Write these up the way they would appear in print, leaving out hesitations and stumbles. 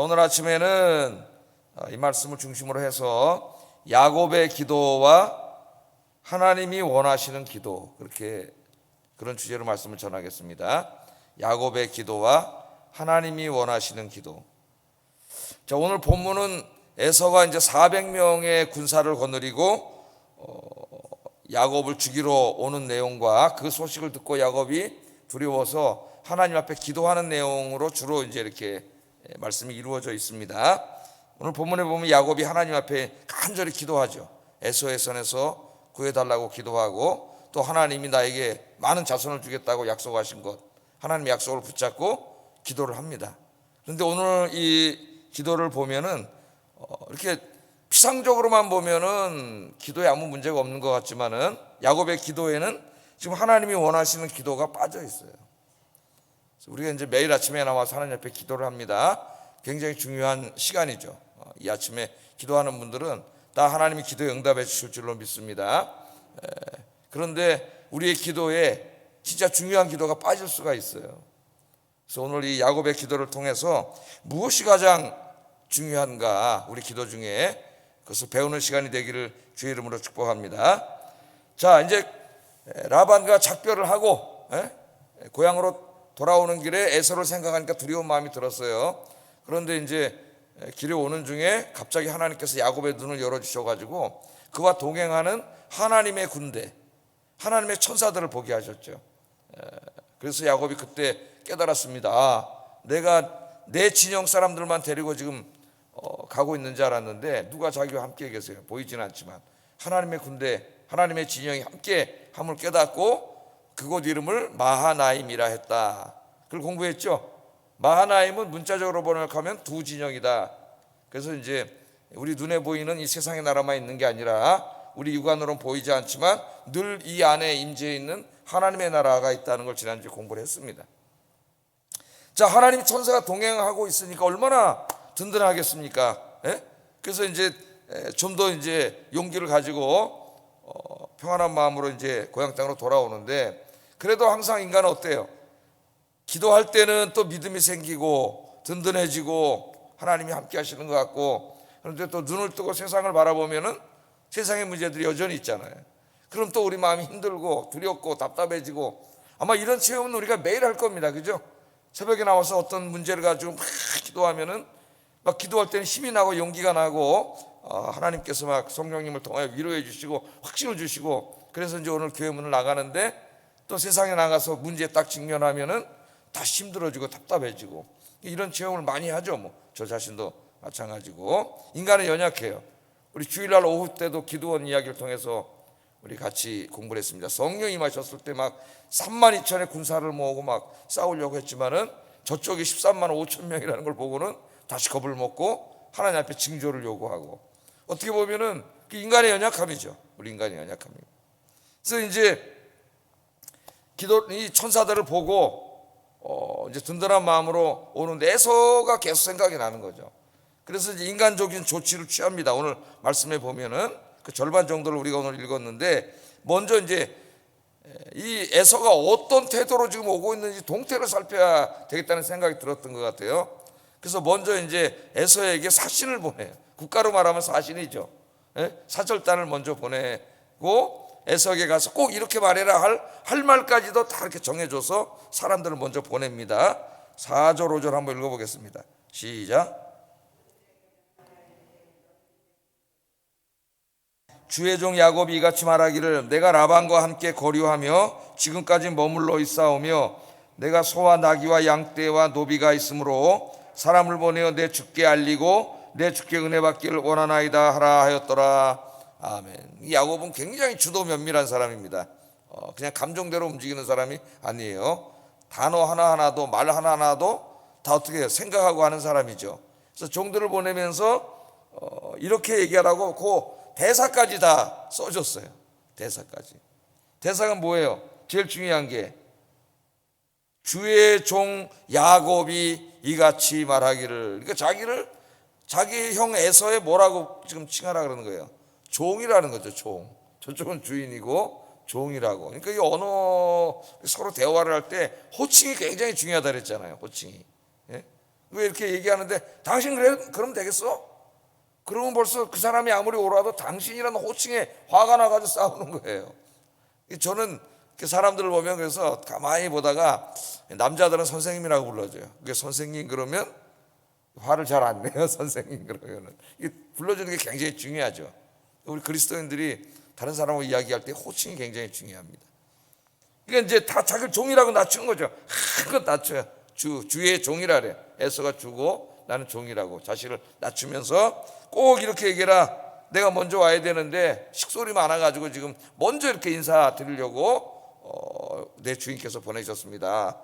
오늘 아침에는 이 말씀을 중심으로 해서 야곱의 기도와 하나님이 원하시는 기도, 그런 주제로 말씀을 전하겠습니다. 야곱의 기도와 하나님이 원하시는 기도. 자, 오늘 본문은 에서가 이제 400명의 군사를 거느리고 야곱을 죽이러 오는 내용과 그 소식을 듣고 야곱이 두려워서 하나님 앞에 기도하는 내용으로 주로 이제 이렇게 말씀이 이루어져 있습니다. 오늘 본문에 보면 야곱이 하나님 앞에 간절히 기도하죠. 에서의 손에서 구해달라고 기도하고, 또 하나님이 나에게 많은 자손을 주겠다고 약속하신 것, 하나님의 약속을 붙잡고 기도를 합니다. 그런데 오늘 이 기도를 보면은 이렇게 피상적으로만 보면은 기도에 아무 문제가 없는 것 같지만은 야곱의 기도에는 지금 하나님이 원하시는 기도가 빠져 있어요. 우리가 이제 매일 아침에 나와서 하나님 앞에 기도를 합니다. 굉장히 중요한 시간이죠. 이 아침에 기도하는 분들은 다 하나님이 기도에 응답해 주실 줄로 믿습니다. 그런데 우리의 기도에 진짜 중요한 기도가 빠질 수가 있어요. 그래서 오늘 이 야곱의 기도를 통해서 무엇이 가장 중요한가, 우리 기도 중에 그것을 배우는 시간이 되기를 주의 이름으로 축복합니다. 자, 이제 라반과 작별을 하고 고향으로 돌아오는 길에 에서를 생각하니까 두려운 마음이 들었어요. 그런데 이제 길에 오는 중에 갑자기 하나님께서 야곱의 눈을 열어주셔가지고 그와 동행하는 하나님의 군대, 하나님의 천사들을 보게 하셨죠. 그래서 야곱이 그때 깨달았습니다. 내가 내 진영 사람들만 데리고 지금 가고 있는 줄 알았는데 누가 자기와 함께 계세요. 보이지는 않지만 하나님의 군대, 하나님의 진영이 함께 함을 깨닫고 그곳 이름을 마하나임이라 했다. 그걸 공부했죠. 마하나임은 문자적으로 번역하면 두 진영이다. 그래서 이제 우리 눈에 보이는 이 세상의 나라만 있는 게 아니라 우리 육안으로는 보이지 않지만 늘 이 안에 임재해 있는 하나님의 나라가 있다는 걸 지난주에 공부를 했습니다. 자, 하나님 천사가 동행하고 있으니까 얼마나 든든하겠습니까? 그래서 이제 좀 더 이제 용기를 가지고 평안한 마음으로 이제 고향 땅으로 돌아오는데, 그래도 항상 인간은 어때요? 기도할 때는 또 믿음이 생기고 든든해지고 하나님이 함께 하시는 것 같고, 그런데 또 눈을 뜨고 세상을 바라보면은 세상의 문제들이 여전히 있잖아요. 그럼 또 우리 마음이 힘들고 두렵고 답답해지고, 아마 이런 체험은 우리가 매일 할 겁니다. 그죠? 새벽에 나와서 어떤 문제를 가지고 막 기도하면은 막 기도할 때는 힘이 나고 용기가 나고 하나님께서 막 성령님을 통하여 위로해 주시고 확신을 주시고, 그래서 이제 오늘 교회 문을 나가는데 또 세상에 나가서 문제에 딱 직면하면은 다시 힘들어지고 답답해지고, 이런 체험을 많이 하죠. 저 자신도 마찬가지고. 인간은 연약해요. 우리 주일날 오후 때도 기도원 이야기를 통해서 우리 같이 공부를 했습니다. 성령이 임하셨을 때 막 32,000의 군사를 모으고 막 싸우려고 했지만은 저쪽이 13만 5천 명이라는 걸 보고는 다시 겁을 먹고 하나님 앞에 징조를 요구하고, 어떻게 보면은 그 인간의 연약함이죠. 우리 인간의 연약함이에요. 그래서 이제 이 천사들을 보고 이제 든든한 마음으로 오는데 에서가 계속 생각이 나는 거죠. 그래서 이제 인간적인 조치를 취합니다. 오늘 말씀에 보면은 그 절반 정도를 우리가 오늘 읽었는데, 먼저 이제 이 에서가 어떤 태도로 지금 오고 있는지 동태를 살펴야 되겠다는 생각이 들었던 것 같아요. 그래서 먼저 이제 에서에게 사신을 보내요. 국가로 말하면 사신이죠. 사절단을 먼저 보내고 에서에게 가서 꼭 이렇게 말해라 할 말까지도 다 이렇게 정해줘서 사람들을 먼저 보냅니다. 4절 5절 한번 읽어보겠습니다. 시작. 주의 종 야곱이 이같이 말하기를 내가 라반과 함께 거류하며 지금까지 머물러 있사오며 내가 소와 나귀와 양떼와 노비가 있으므로 사람을 보내어 내 주께 알리고 내 주께 은혜 받기를 원하나이다 하라 하였더라. 아멘. 이 야곱은 굉장히 주도 면밀한 사람입니다. 그냥 감정대로 움직이는 사람이 아니에요. 단어 하나하나도 말 하나하나도 다 어떻게 생각하고 하는 사람이죠. 그래서 종들을 보내면서 이렇게 얘기하라고 그 대사까지 다 써줬어요. 대사까지. 대사가 뭐예요? 제일 중요한 게 주의 종 야곱이 이같이 말하기를. 그러니까 자기 형 에서의 뭐라고 지금 칭하라 그러는 거예요? 종이라는 거죠. 종. 저쪽은 주인이고 종이라고. 그러니까 이 언어 서로 대화를 할 때 호칭이 굉장히 중요하다 그랬잖아요. 호칭이. 왜 이렇게 얘기하는데 당신 그래? 그러면 되겠어? 그러면 벌써 그 사람이 아무리 오라도 당신이라는 호칭에 화가 나가지고 싸우는 거예요. 저는 사람들을 보면 그래서 가만히 보다가 남자들은 선생님이라고 불러줘요. 그게 선생님 그러면 화를 잘 안 내요. 선생님 그러면은 불러주는 게 굉장히 중요하죠. 우리 그리스도인들이 다른 사람하고 이야기할 때 호칭이 굉장히 중요합니다. 그러니까 이제 다 자기를 종이라고 낮추는 거죠. 한껏 낮춰요. 주의 종이라 그래. 에서가 주고 나는 종이라고 자신을 낮추면서 꼭 이렇게 얘기해라. 내가 먼저 와야 되는데 식솔이 많아가지고 지금 먼저 이렇게 인사드리려고 내 주인께서 보내셨습니다.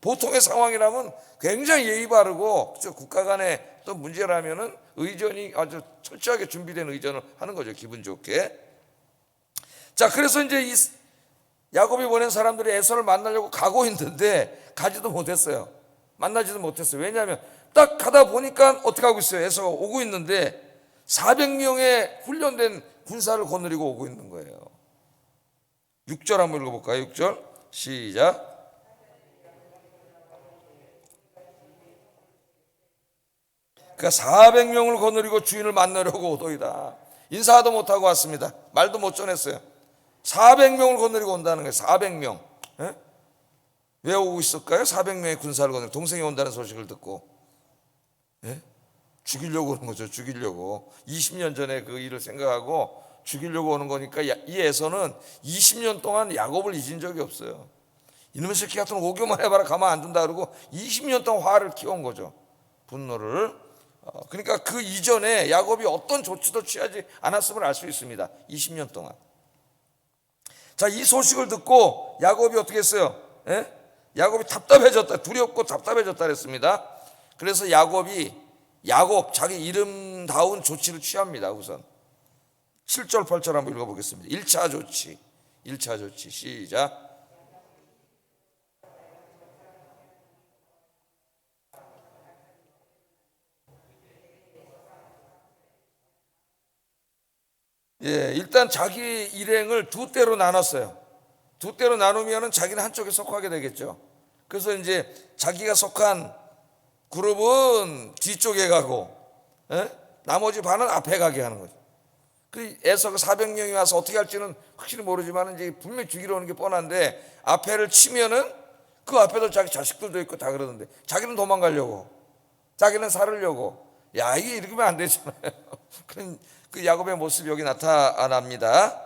보통의 상황이라면 굉장히 예의 바르고 국가 간에 또 문제라면은 의전이 아주 철저하게 준비된 의전을 하는 거죠. 기분 좋게. 자, 그래서 이제 이 야곱이 보낸 사람들이 에서를 만나려고 가고 있는데 가지도 못했어요. 만나지도 못했어요. 왜냐하면 딱 가다 보니까 어떻게 하고 있어요? 에서가 오고 있는데 400명의 훈련된 군사를 거느리고 오고 있는 거예요. 6절 한번 읽어볼까요? 6절 시작. 그러니까 400명을 거느리고 주인을 만나려고 오더이다. 인사도 못하고 왔습니다. 말도 못 전했어요. 400명을 거느리고 온다는 거예요. 400명. 예? 왜 오고 있을까요? 400명의 군사를 거느리고 동생이 온다는 소식을 듣고. 예? 죽이려고 오는 거죠. 죽이려고. 20년 전에 그 일을 생각하고 죽이려고 오는 거니까 이 에서는 20년 동안 야곱을 잊은 적이 없어요. 이놈의 새끼 같은 오교만 해봐라 가만 안 둔다 그러고 20년 동안 화를 키워온 거죠. 분노를. 그러니까 그 이전에 야곱이 어떤 조치도 취하지 않았음을 알 수 있습니다. 20년 동안. 자, 이 소식을 듣고 야곱이 어떻게 했어요? 예? 야곱이 답답해졌다. 두렵고 답답해졌다 그랬습니다. 그래서 야곱 자기 이름다운 조치를 취합니다. 우선 7절 8절 한번 읽어보겠습니다. 1차 조치 시작. 예, 일단 자기 일행을 두 때로 나눴어요. 두 때로 나누면은 자기는 한쪽에 속하게 되겠죠. 그래서 이제 자기가 속한 그룹은 뒤쪽에 가고, 예? 나머지 반은 앞에 가게 하는 거죠. 그 에서가 400명이 와서 어떻게 할지는 확실히 모르지만 이제 분명히 죽이러 오는 게 뻔한데 앞에를 치면은 그 앞에도 자기 자식들도 있고 다 그러는데 자기는 도망가려고, 자기는 살으려고. 야, 이게 이러면 안 되잖아요. 그런 그 야곱의 모습이 여기 나타납니다.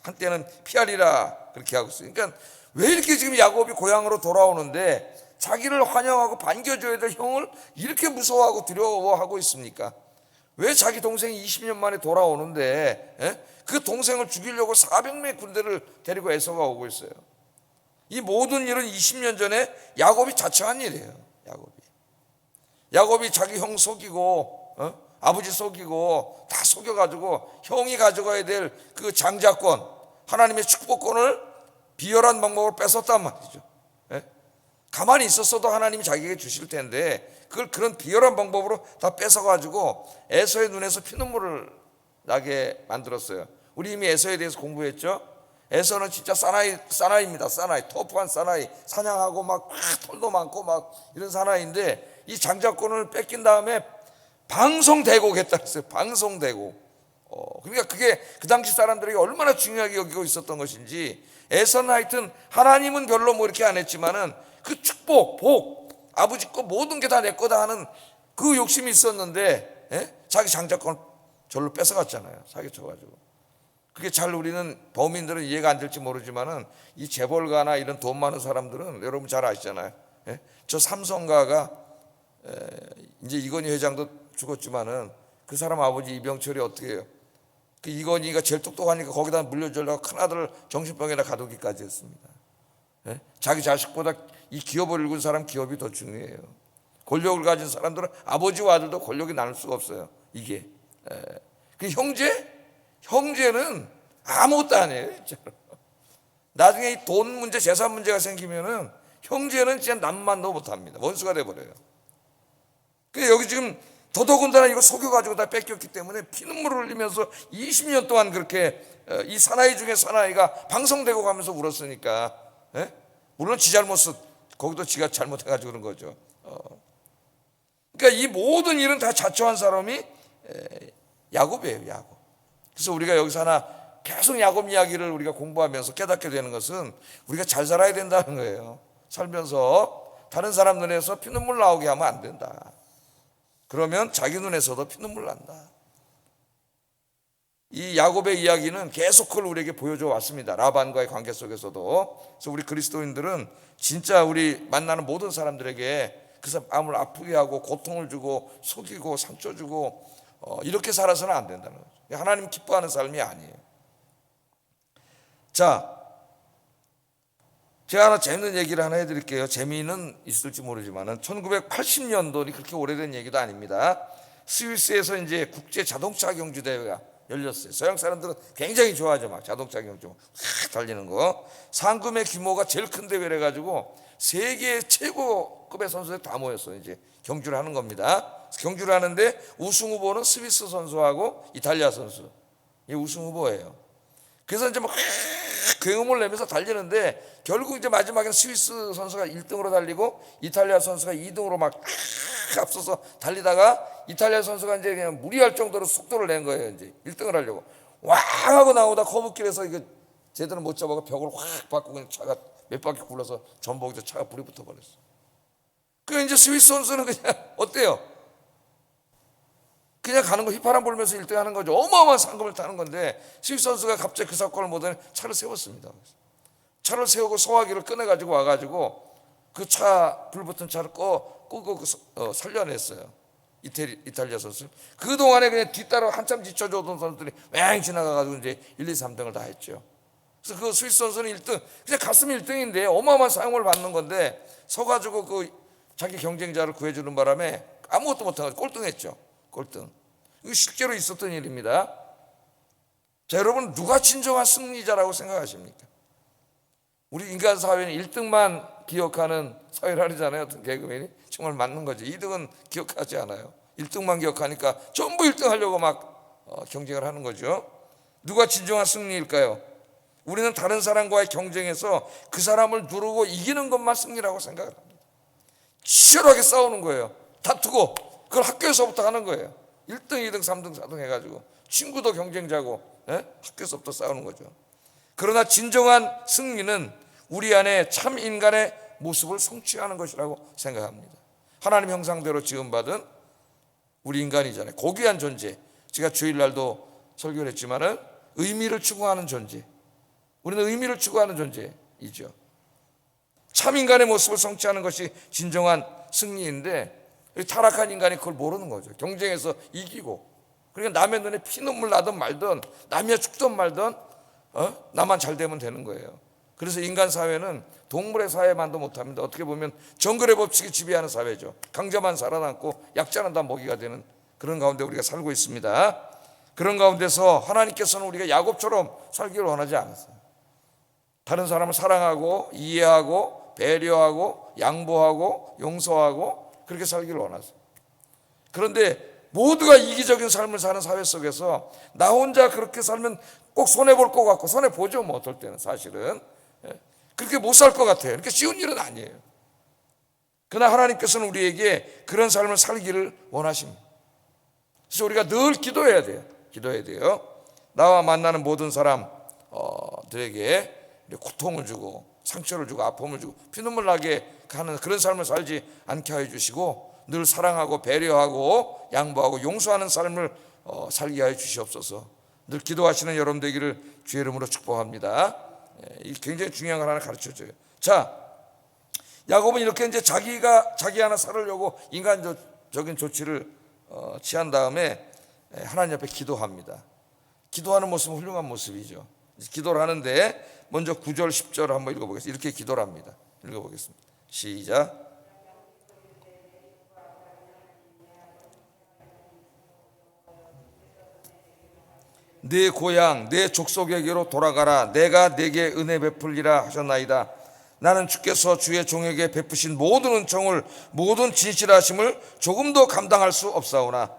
한때는 피하리라 그렇게 하고 있어요. 그러니까 왜 이렇게 지금 야곱이 고향으로 돌아오는데 자기를 환영하고 반겨줘야 될 형을 이렇게 무서워하고 두려워하고 있습니까? 왜 자기 동생이 20년 만에 돌아오는데 그 동생을 죽이려고 400명의 군대를 데리고 에서가 오고 있어요. 이 모든 일은 20년 전에 야곱이 자청한 일이에요. 야곱이 자기 형 속이고 아버지 속이고 다 속여가지고 형이 가져가야 될 그 장자권, 하나님의 축복권을 비열한 방법으로 뺏었단 말이죠. 가만히 있었어도 하나님이 자기에게 주실 텐데 그걸 그런 비열한 방법으로 다 뺏어가지고 에서의 눈에서 피눈물을 나게 만들었어요. 우리 이미 에서에 대해서 공부했죠. 에서는 진짜 사나이입니다. 사나이, 터프한 사나이, 사냥하고 막 털도 많고 막 이런 사나이인데 이 장자권을 뺏긴 다음에 방송대고겠다 했어요. 방송대고. 그러니까 그게 그 당시 사람들에게 얼마나 중요하게 여기고 있었던 것인지. 에서는 하여튼 하나님은 별로 뭐 이렇게 안 했지만은 그 축복, 복, 아버지 거 모든 게 다 내 거다 하는 그 욕심이 있었는데 자기 장자권을 절로 뺏어갔잖아요. 사기쳐가지고. 그게 잘 우리는 범인들은 이해가 안 될지 모르지만은 이 재벌가나 이런 돈 많은 사람들은 여러분 잘 아시잖아요. 저 삼성가가 이제 이건희 회장도 죽었지만은 그 사람 아버지 이병철이 어떻게 해요? 그 이건희가 제일 똑똑하니까 거기다 물려주려고 큰아들 정신병에다 가두기까지 했습니다. 자기 자식보다 이 기업을 읽은 사람 기업이 더 중요해요. 권력을 가진 사람들은 아버지와 아들도 권력이 나눌 수가 없어요. 이게 그 형제는 아무것도 아니에요. 나중에 이 돈 문제, 재산 문제가 생기면은 형제는 진짜 남만도 못합니다. 원수가 돼버려요. 근데 여기 지금 더더군다나 이거 속여가지고 다 뺏겼기 때문에 피눈물을 흘리면서 20년 동안 그렇게 이 사나이 중에 사나이가 방송되고 가면서 울었으니까 물론 지 잘못은 거기도 지가 잘못해가지고 그런 거죠. 그러니까 이 모든 일은 다 자초한 사람이 야곱이에요, 야곱. 그래서 우리가 여기서 하나 계속 야곱 이야기를 우리가 공부하면서 깨닫게 되는 것은 우리가 잘 살아야 된다는 거예요. 살면서 다른 사람 눈에서 피눈물 나오게 하면 안 된다. 그러면 자기 눈에서도 피눈물 난다. 이 야곱의 이야기는 계속 그걸 우리에게 보여줘 왔습니다. 라반과의 관계 속에서도. 그래서 우리 그리스도인들은 진짜 우리 만나는 모든 사람들에게 그 사람 마음을 아프게 하고 고통을 주고 속이고 상처 주고 이렇게 살아서는 안 된다는 거죠. 하나님 기뻐하는 삶이 아니에요. 자, 제가 하나 재밌는 얘기를 하나 해드릴게요. 재미는 있을지 모르지만은 1980년도니 그렇게 오래된 얘기도 아닙니다. 스위스에서 이제 국제 자동차 경주 대회가 열렸어요. 서양 사람들은 굉장히 좋아하죠. 막 자동차 경주 확 달리는 거. 상금의 규모가 제일 큰 대회래 가지고 세계 최고급의 선수들이 다 모였어요. 이제 경주를 하는 겁니다. 경주를 하는데 우승 후보는 스위스 선수하고 이탈리아 선수. 이 우승 후보예요. 그래서 이제 막 굉음을 내면서 달리는데 결국 이제 마지막에는 스위스 선수가 1등으로 달리고 이탈리아 선수가 2등으로 막 앞서서 달리다가 이탈리아 선수가 이제 그냥 무리할 정도로 속도를 낸 거예요. 이제 1등을 하려고 왕 하고 나오다 거북길에서 이거 제대로 못 잡아서 벽을 확 받고 그냥 차가 몇 바퀴 굴러서 전복에서 차가 불이 붙어버렸어. 그 이제 스위스 선수는 그냥 어때요? 그냥 가는 거 휘파람 불면서 1등 하는 거죠. 어마어마한 상금을 타는 건데 스위스 선수가 갑자기 그 사건을 보더니 차를 세웠습니다. 차를 세우고 소화기를 꺼내가지고 와가지고 그 차 불붙은 차를 끄고 살려냈어요. 이탈리아 선수. 그동안에 그냥 뒤따라 한참 지쳐주던 선수들이 맹 지나가가지고 이제 1, 2, 3등을 다 했죠. 그래서 그 스위스 선수는 1등, 그냥 갔으면 1등인데 어마어마한 상금을 받는 건데 서가지고 그 자기 경쟁자를 구해주는 바람에 아무것도 못하고 꼴등했죠. 꼴등. 이거 실제로 있었던 일입니다. 자, 여러분 누가 진정한 승리자라고 생각하십니까? 우리 인간 사회는 1등만 기억하는 사회라잖아요. 어떤 개그맨이 정말 맞는 거죠. 2등은 기억하지 않아요. 1등만 기억하니까 전부 1등 하려고 막 경쟁을 하는 거죠. 누가 진정한 승리일까요? 우리는 다른 사람과의 경쟁에서 그 사람을 누르고 이기는 것만 승리라고 생각을 합니다. 치열하게 싸우는 거예요. 다투고 그걸 학교에서부터 하는 거예요. 1등, 2등, 3등, 4등 해가지고 친구도 경쟁자고 학교에서부터 싸우는 거죠. 그러나 진정한 승리는 우리 안에 참 인간의 모습을 성취하는 것이라고 생각합니다. 하나님 형상대로 지음받은 우리 인간이잖아요. 고귀한 존재. 제가 주일날도 설교를 했지만은 의미를 추구하는 존재. 우리는 의미를 추구하는 존재이죠. 참 인간의 모습을 성취하는 것이 진정한 승리인데 타락한 인간이 그걸 모르는 거죠. 경쟁에서 이기고 그러니까 남의 눈에 피눈물 나든 말든 남이 죽든 말든 나만 잘 되면 되는 거예요. 그래서 인간 사회는 동물의 사회만도 못합니다. 어떻게 보면 정글의 법칙이 지배하는 사회죠. 강자만 살아남고 약자는 다 먹이가 되는 그런 가운데 우리가 살고 있습니다. 그런 가운데서 하나님께서는 우리가 야곱처럼 살기를 원하지 않았어요. 다른 사람을 사랑하고 이해하고 배려하고 양보하고 용서하고 그렇게 살기를 원하세요. 그런데 모두가 이기적인 삶을 사는 사회 속에서 나 혼자 그렇게 살면 꼭 손해볼 것 같고 손해보죠 뭐 어떨 때는 사실은 그렇게 못 살 것 같아요. 그러니까 쉬운 일은 아니에요. 그러나 하나님께서는 우리에게 그런 삶을 살기를 원하십니다. 그래서 우리가 늘 기도해야 돼요. 기도해야 돼요. 나와 만나는 모든 사람들에게 고통을 주고 상처를 주고 아픔을 주고 피눈물 나게 하는 그런 삶을 살지 않게 하여 주시고 늘 사랑하고 배려하고 양보하고 용서하는 삶을 살게 하여 주시옵소서. 늘 기도하시는 여러분 되기를 주의 이름으로 축복합니다. 이 굉장히 중요한 걸 하나 가르쳐줘요. 자, 야곱은 이렇게 이제 자기 하나 살으려고 인간적인 조치를 취한 다음에 하나님 앞에 기도합니다. 기도하는 모습은 훌륭한 모습이죠. 기도를 하는데 먼저 9절 10절 한번 읽어보겠습니다. 이렇게 기도를 합니다. 읽어보겠습니다. 시작. 내 고향 내 족속에게로 돌아가라. 내가 내게 은혜 베풀리라 하셨나이다. 나는 주께서 주의 종에게 베푸신 모든 은총을 모든 진실하심을 조금도 감당할 수 없사오나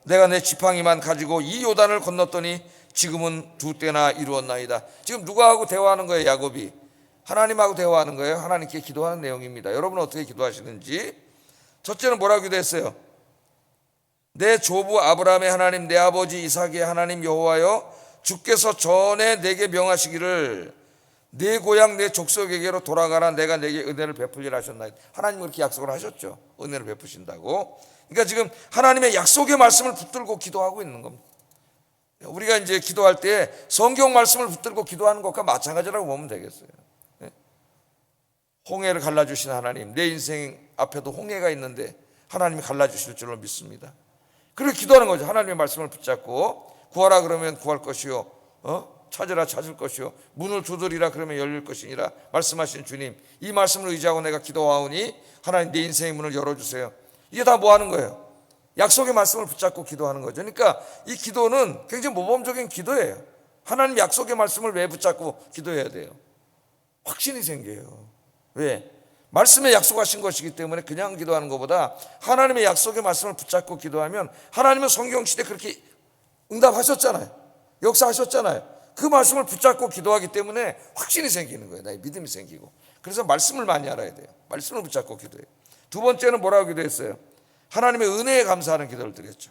내가 내 지팡이만 가지고 이 요단을 건넜더니 지금은 두 때나 이루었나이다. 지금 누구하고 대화하는 거예요? 야곱이 하나님하고 대화하는 거예요. 하나님께 기도하는 내용입니다. 여러분은 어떻게 기도하시는지? 첫째는 뭐라고 기도했어요? 내 조부 아브라함의 하나님 내 아버지 이삭의 하나님 여호와여 주께서 전에 내게 명하시기를 내 고향 내 족속에게로 돌아가라 내가 내게 은혜를 베풀리라 하셨나이다. 하나님은 그렇게 약속을 하셨죠. 은혜를 베푸신다고. 그러니까 지금 하나님의 약속의 말씀을 붙들고 기도하고 있는 겁니다. 우리가 이제 기도할 때 성경 말씀을 붙들고 기도하는 것과 마찬가지라고 보면 되겠어요. 홍해를 갈라주신 하나님, 내 인생 앞에도 홍해가 있는데 하나님이 갈라주실 줄로 믿습니다. 그렇게 기도하는 거죠. 하나님의 말씀을 붙잡고 구하라 그러면 구할 것이요, 찾으라 찾을 것이요, 문을 두드리라 그러면 열릴 것이니라 말씀하신 주님, 이 말씀을 의지하고 내가 기도하오니 하나님 내 인생의 문을 열어주세요. 이게 다 뭐 하는 거예요? 약속의 말씀을 붙잡고 기도하는 거죠. 그러니까 이 기도는 굉장히 모범적인 기도예요. 하나님 약속의 말씀을 왜 붙잡고 기도해야 돼요? 확신이 생겨요. 왜? 말씀에 약속하신 것이기 때문에 그냥 기도하는 것보다 하나님의 약속의 말씀을 붙잡고 기도하면 하나님은 성경시대에 그렇게 응답하셨잖아요. 역사하셨잖아요. 그 말씀을 붙잡고 기도하기 때문에 확신이 생기는 거예요. 나의 믿음이 생기고. 그래서 말씀을 많이 알아야 돼요. 말씀을 붙잡고 기도해요. 두 번째는 뭐라고 기도했어요? 하나님의 은혜에 감사하는 기도를 드렸죠.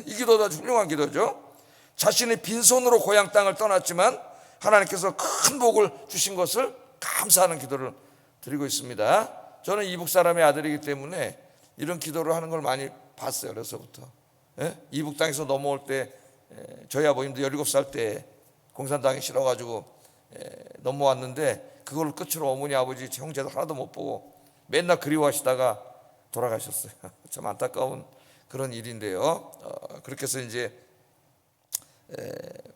이 기도도 아주 훌륭한 기도죠. 자신의 빈손으로 고향 땅을 떠났지만 하나님께서 큰 복을 주신 것을 감사하는 기도를 드리고 있습니다. 저는 이북 사람의 아들이기 때문에 이런 기도를 하는 걸 많이 봤어요. 어려서부터. 이북 땅에서 넘어올 때 저희 아버님도 17살 때 공산당이 싫어가지고 넘어왔는데 그걸 끝으로 어머니 아버지 형제도 하나도 못 보고 맨날 그리워하시다가 돌아가셨어요. 참 안타까운 그런 일인데요. 그렇게 해서 이제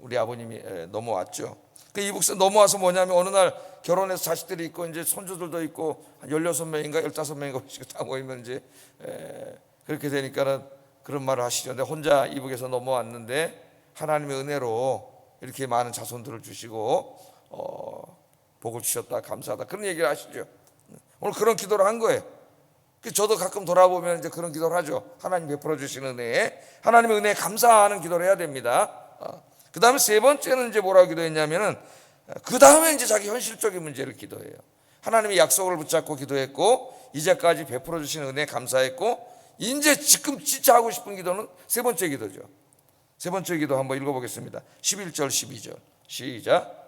우리 아버님이 넘어왔죠. 그 이북에서 넘어와서 뭐냐면 어느 날 결혼해서 자식들이 있고 이제 손주들도 있고 한 16명인가 15명인가 다 모이면 이제 그렇게 되니까는 그런 말을 하시죠. 근데 혼자 이북에서 넘어왔는데 하나님의 은혜로 이렇게 많은 자손들을 주시고 복을 주셨다 감사하다 그런 얘기를 하시죠. 오늘 그런 기도를 한 거예요. 저도 가끔 돌아보면 이제 그런 기도를 하죠. 하나님 베풀어 주시는 은혜에 하나님의 은혜에 감사하는 기도를 해야 됩니다. 그 다음에 세 번째는 이제 뭐라고 기도했냐면은 그 다음에 이제 자기 현실적인 문제를 기도해요. 하나님의 약속을 붙잡고 기도했고 이제까지 베풀어 주시는 은혜에 감사했고 이제 지금 진짜 하고 싶은 기도는 세 번째 기도죠. 세 번째 기도 한번 읽어보겠습니다. 11절 12절 시작.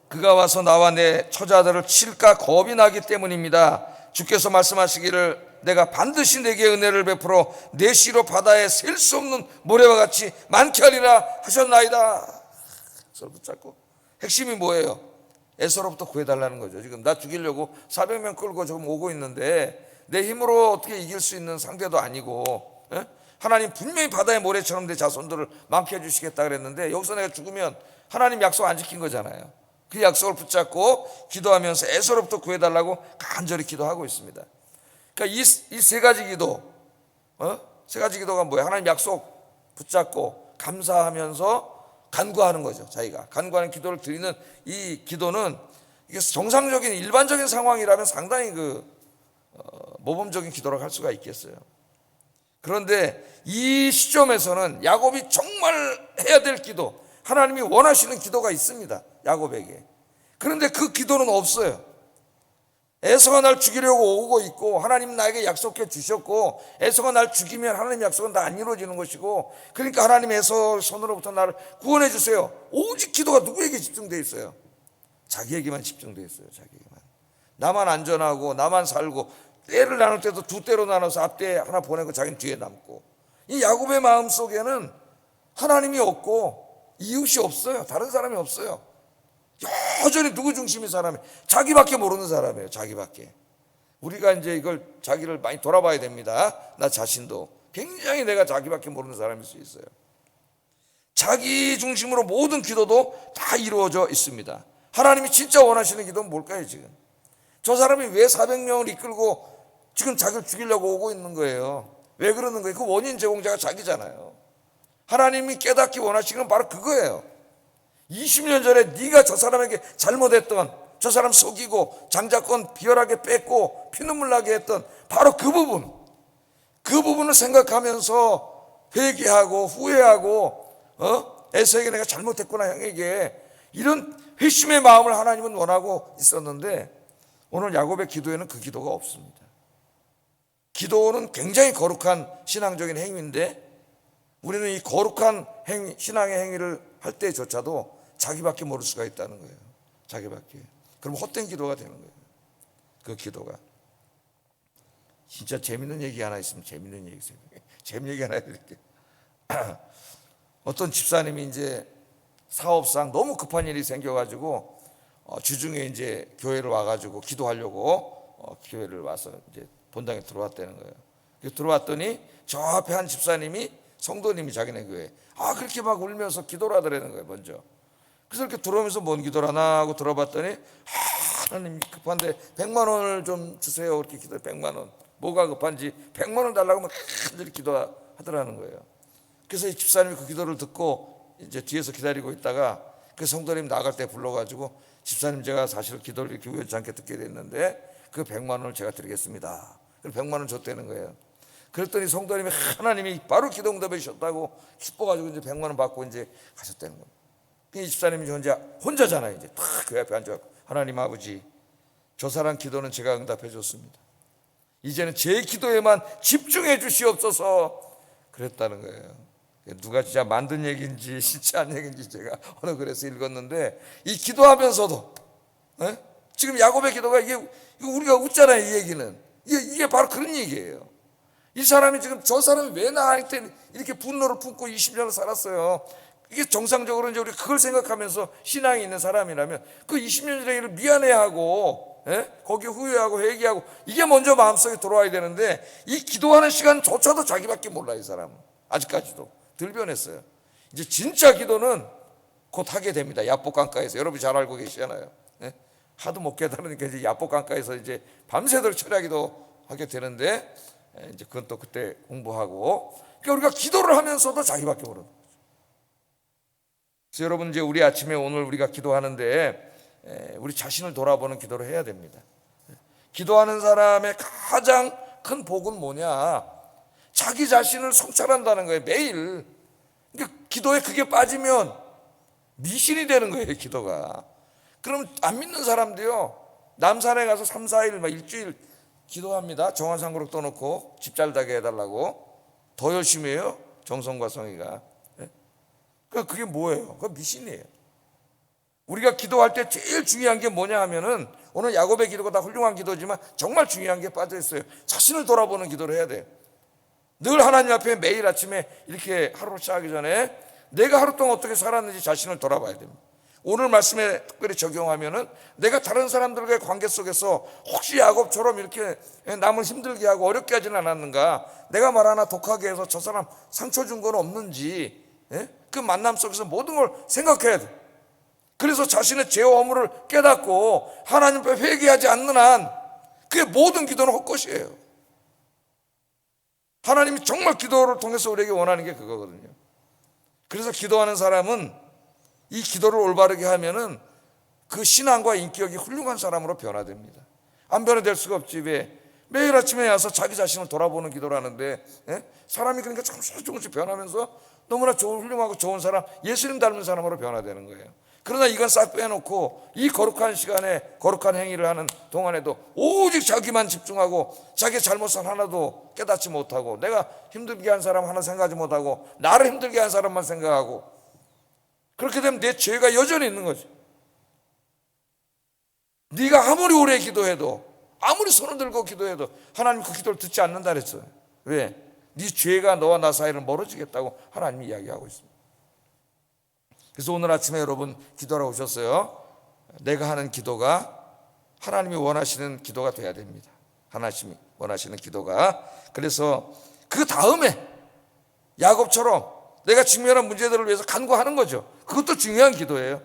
그가 와서 나와 내 처자들을 칠까 겁이 나기 때문입니다. 주께서 말씀하시기를 내가 반드시 내게 은혜를 베풀어 내 씨로 바다에 셀 수 없는 모래와 같이 많게 하리라 하셨나이다. 서로 붙잡고 핵심이 뭐예요? 에서로부터 구해달라는 거죠. 지금 나 죽이려고 400명 끌고 지금 오고 있는데 내 힘으로 어떻게 이길 수 있는 상대도 아니고 하나님 분명히 바다의 모래처럼 내 자손들을 많게 해주시겠다 그랬는데 여기서 내가 죽으면 하나님 약속 안 지킨 거잖아요. 그 약속을 붙잡고 기도하면서 에서로부터 구해달라고 간절히 기도하고 있습니다. 그러니까 이 세 가지 기도, 세 가지 기도가 뭐예요? 하나님 약속 붙잡고 감사하면서 간구하는 거죠. 자기가 간구하는 기도를 드리는 이 기도는 이게 정상적인 일반적인 상황이라면 상당히 모범적인 기도라고 할 수가 있겠어요. 그런데 이 시점에서는 야곱이 정말 해야 될 기도, 하나님이 원하시는 기도가 있습니다. 야곱에게. 그런데 그 기도는 없어요. 에서가 날 죽이려고 오고 있고 하나님 나에게 약속해 주셨고 에서가 날 죽이면 하나님 약속은 다 안 이루어지는 것이고 그러니까 하나님 에서 손으로부터 나를 구원해 주세요. 오직 기도가 누구에게 집중되어 있어요? 자기에게만 집중되어 있어요. 자기에게만. 나만 안전하고 나만 살고 때를 나눌 때도 두 때로 나눠서 앞때 하나 보내고 자기는 뒤에 남고 이 야곱의 마음속에는 하나님이 없고 이웃이 없어요. 다른 사람이 없어요. 여전히 누구 중심인 사람이에요? 자기밖에 모르는 사람이에요. 자기밖에. 우리가 이제 이걸 자기를 많이 돌아봐야 됩니다. 나 자신도 굉장히 내가 자기밖에 모르는 사람일 수 있어요. 자기 중심으로 모든 기도도 다 이루어져 있습니다. 하나님이 진짜 원하시는 기도는 뭘까요? 지금 저 사람이 왜 400명을 이끌고 지금 자기를 죽이려고 오고 있는 거예요? 왜 그러는 거예요? 그 원인 제공자가 자기잖아요. 하나님이 깨닫기 원하시는 건 바로 그거예요. 20년 전에 네가 저 사람에게 잘못했던, 저 사람 속이고 장자권 비열하게 뺏고 피눈물 나게 했던 바로 그 부분을 생각하면서 회개하고 후회하고 에서에게 내가 잘못했구나 형에게 이런 회심의 마음을 하나님은 원하고 있었는데 오늘 야곱의 기도에는 그 기도가 없습니다. 기도는 굉장히 거룩한 신앙적인 행위인데 우리는 이 거룩한 신앙의 행위를 할 때조차도 자기밖에 모를 수가 있다는 거예요. 자기밖에. 그럼 헛된 기도가 되는 거예요. 그 기도가. 진짜 재밌는 얘기 하나 있으면 재밌는 얘기 있어요. 재밌는 얘기 하나 해드릴게요. 어떤 집사님이 이제 사업상 너무 급한 일이 생겨가지고 주중에 이제 교회를 와가지고 기도하려고 교회를 와서 이제 본당에 들어왔다는 거예요. 들어왔더니 저 앞에 한 집사님이 성도님이 자기네 교회 그렇게 막 울면서 기도를 하더라는 거예요. 먼저. 그래서 이렇게 들어오면서 뭔 기도를 하나 하고 들어봤더니 하나님 급한데 100만 원을 좀 주세요. 이렇게 기도해. 100만 원. 뭐가 급한지 100만 원 달라고 막 간절히 기도하더라는 거예요. 그래서 이 집사님이 그 기도를 듣고 이제 뒤에서 기다리고 있다가 그 성도님 나갈 때 불러가지고 집사님 제가 사실 기도를 이렇게 우연치 않게 듣게 됐는데 그 100만 원을 제가 드리겠습니다. 그래서 100만 원 줬다는 거예요. 그랬더니 성도님이 하나님이 바로 기도 응답해 주셨다고 기뻐가지고 이제 100만 원 받고 이제 가셨다는 거예요. 이 집사님이 혼자잖아요. 이제 탁 그 앞에 앉아갖고 하나님 아버지 저 사람 기도는 제가 응답해 줬습니다. 이제는 제 기도에만 집중해 주시옵소서 그랬다는 거예요. 누가 진짜 만든 얘기인지 진짜한 얘기인지 제가 어느 글에서 읽었는데 이 기도하면서도 지금 야곱의 기도가 이게 우리가 웃잖아요. 이 얘기는 이게 바로 그런 얘기예요. 이 사람이 지금 저 사람이 왜 나한테 이렇게 분노를 품고 20년을 살았어요. 이게 정상적으로 이제 우리 그걸 생각하면서 신앙이 있는 사람이라면 그 20년 전의 일을 미안해하고 거기 후회하고 회개하고 이게 먼저 마음속에 들어와야 되는데 이 기도하는 시간조차도 자기밖에 몰라. 이 사람은 아직까지도 덜 변했어요. 이제 진짜 기도는 곧 하게 됩니다. 야복 강가에서 여러분이 잘 알고 계시잖아요. 하도 못 깨달으니까 이제 야복 강가에서 이제 밤새도록 철야기도 하게 되는데 이제 그건 또 그때 공부하고 그러니까 우리가 기도를 하면서도 자기밖에 모르는 거죠. 그래서 여러분 이제 우리 아침에 오늘 우리가 기도하는데 우리 자신을 돌아보는 기도를 해야 됩니다. 기도하는 사람의 가장 큰 복은 뭐냐? 자기 자신을 성찰한다는 거예요. 매일. 그러니까 기도에 그게 빠지면 미신이 되는 거예요. 기도가. 그럼 안 믿는 사람도요 남산에 가서 3, 4일 막 일주일 기도합니다. 정한상그룹 떠놓고 집 잘 되게 해달라고. 더 열심히 해요. 정성과 성의가. 그러니까 그게 뭐예요? 그건 미신이에요. 우리가 기도할 때 제일 중요한 게 뭐냐 하면은 오늘 야곱의 기도가 다 훌륭한 기도지만 정말 중요한 게 빠져 있어요. 자신을 돌아보는 기도를 해야 돼요. 늘 하나님 앞에 매일 아침에 이렇게 하루를 시작하기 전에 내가 하루 동안 어떻게 살았는지 자신을 돌아봐야 됩니다. 오늘 말씀에 특별히 적용하면은 내가 다른 사람들과의 관계 속에서 혹시 야곱처럼 이렇게 남을 힘들게 하고 어렵게 하지는 않았는가? 내가 말 하나 독하게 해서 저 사람 상처 준 건 없는지 그 만남 속에서 모든 걸 생각해야 돼. 그래서 자신의 죄와 허물을 깨닫고 하나님 앞에 회개하지 않는 한 그의 모든 기도는 헛것이에요. 하나님이 정말 기도를 통해서 우리에게 원하는 게 그거거든요. 그래서 기도하는 사람은 이 기도를 올바르게 하면은 그 신앙과 인격이 훌륭한 사람으로 변화됩니다. 안 변화될 수가 없지. 왜? 매일 아침에 와서 자기 자신을 돌아보는 기도를 하는데 사람이 그러니까 조금씩 변하면서 너무나 훌륭하고 좋은 사람, 예수님 닮은 사람으로 변화되는 거예요. 그러나 이건 싹 빼놓고 이 거룩한 시간에 거룩한 행위를 하는 동안에도 오직 자기만 집중하고 자기 잘못을 하나도 깨닫지 못하고 내가 힘들게 한 사람 하나 생각하지 못하고 나를 힘들게 한 사람만 생각하고 그렇게 되면 내 죄가 여전히 있는 거지. 네가 아무리 오래 기도해도 아무리 손을 들고 기도해도 하나님 그 기도를 듣지 않는다 그랬어요. 왜? 네 죄가 너와 나 사이를 멀어지겠다고 하나님이 이야기하고 있습니다. 그래서 오늘 아침에 여러분 기도하러 오셨어요. 내가 하는 기도가 하나님이 원하시는 기도가 돼야 됩니다. 하나님이 원하시는 기도가. 그래서 그 다음에 야곱처럼 내가 직면한 문제들을 위해서 간구하는 거죠. 그것도 중요한 기도예요.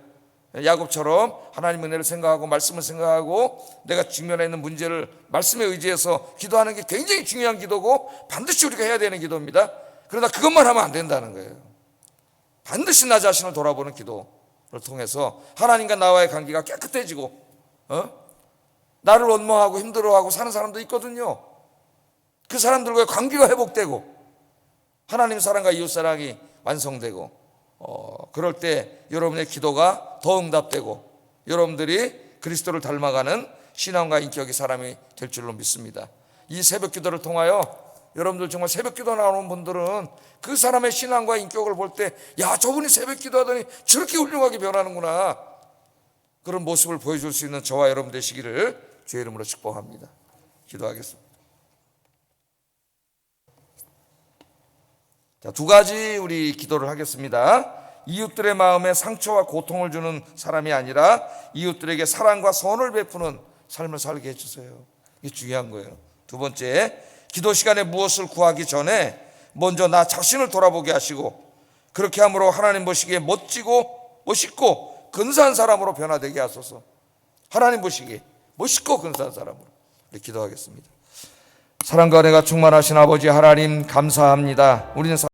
야곱처럼 하나님 은혜를 생각하고 말씀을 생각하고 내가 직면해 있는 문제를 말씀에 의지해서 기도하는 게 굉장히 중요한 기도고 반드시 우리가 해야 되는 기도입니다. 그러나 그것만 하면 안 된다는 거예요. 반드시 나 자신을 돌아보는 기도를 통해서 하나님과 나와의 관계가 깨끗해지고 나를 원망하고 힘들어하고 사는 사람도 있거든요. 그 사람들과의 관계가 회복되고 하나님 사랑과 이웃 사랑이 완성되고 그럴 때 여러분의 기도가 더 응답되고 여러분들이 그리스도를 닮아가는 신앙과 인격의 사람이 될 줄로 믿습니다. 이 새벽 기도를 통하여 여러분들 정말 새벽 기도 나오는 분들은 그 사람의 신앙과 인격을 볼 때, 야, 저분이 새벽 기도하더니 저렇게 훌륭하게 변하는구나, 그런 모습을 보여줄 수 있는 저와 여러분 되시기를 주의 이름으로 축복합니다. 기도하겠습니다. 자, 두 가지 우리 기도를 하겠습니다. 이웃들의 마음에 상처와 고통을 주는 사람이 아니라 이웃들에게 사랑과 선을 베푸는 삶을 살게 해주세요. 이게 중요한 거예요. 두 번째, 기도 시간에 무엇을 구하기 전에 먼저 나 자신을 돌아보게 하시고, 그렇게 함으로 하나님 보시기에 멋지고 멋있고 근사한 사람으로 변화되게 하소서. 하나님 보시기에 멋있고 근사한 사람으로. 기도하겠습니다. 사랑과 은혜가 충만하신 아버지 하나님, 감사합니다. 우리는